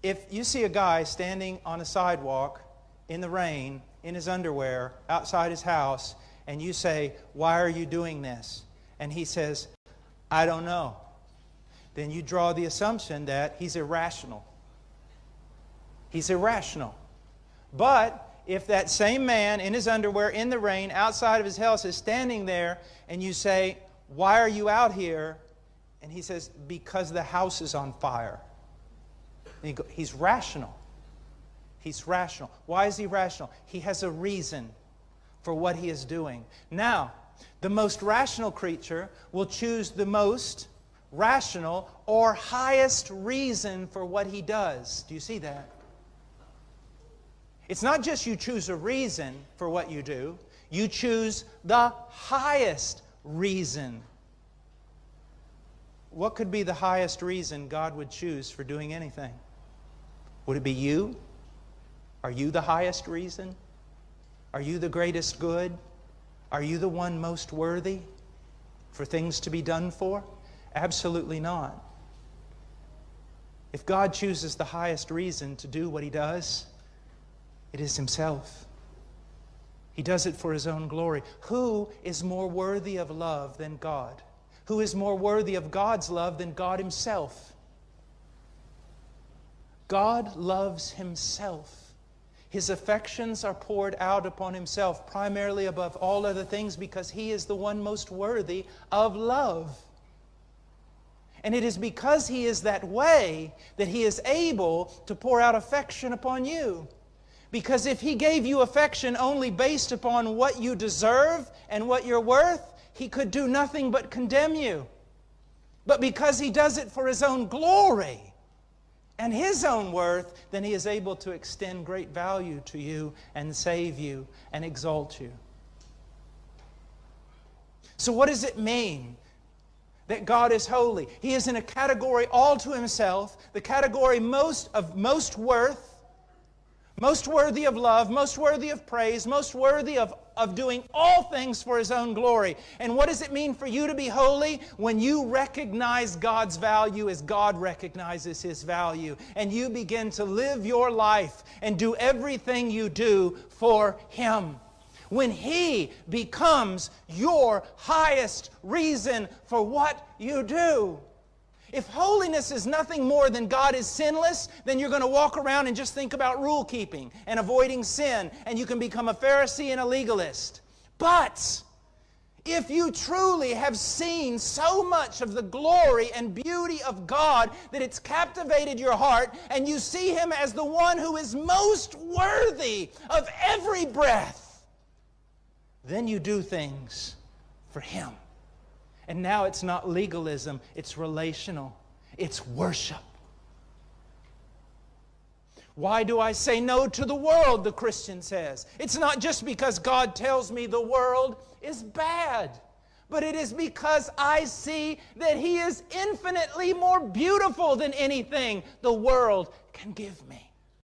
if you see a guy standing on a sidewalk in the rain, in his underwear, outside his house, and you say, "Why are you doing this?" And he says, "I don't know," then you draw the assumption that he's irrational. He's irrational. But if that same man in his underwear, in the rain, outside of his house is standing there, and you say, "Why are you out here?" And he says, "Because the house is on fire." He's rational. He's rational. Why is he rational? He has a reason for what he is doing. Now, the most rational creature will choose the most rational or highest reason for what he does. Do you see that? It's not just you choose a reason for what you do. You choose the highest reason. What could be the highest reason God would choose for doing anything? Would it be you? Are you the highest reason? Are you the greatest good? Are you the one most worthy for things to be done for? Absolutely not. If God chooses the highest reason to do what He does, it is Himself. He does it for His own glory. Who is more worthy of love than God? Who is more worthy of God's love than God Himself? God loves Himself. His affections are poured out upon Himself, primarily above all other things, because He is the one most worthy of love. And it is because He is that way that He is able to pour out affection upon you. Because if He gave you affection only based upon what you deserve and what you're worth, He could do nothing but condemn you. But because He does it for His own glory and His own worth, then He is able to extend great value to you and save you and exalt you. So what does it mean that God is holy? He is in a category all to Himself, the category most worth, most worthy of love, most worthy of praise, most worthy of doing all things for His own glory. And what does it mean for you to be holy? When you recognize God's value as God recognizes His value, and you begin to live your life and do everything you do for Him. When He becomes your highest reason for what you do. If holiness is nothing more than God is sinless, then you're going to walk around and just think about rule keeping and avoiding sin, and you can become a Pharisee and a legalist. But if you truly have seen so much of the glory and beauty of God that it's captivated your heart, and you see Him as the one who is most worthy of every breath, then you do things for Him. And now it's not legalism, it's relational. It's worship. Why do I say no to the world, the Christian says? It's not just because God tells me the world is bad, but it is because I see that He is infinitely more beautiful than anything the world can give me.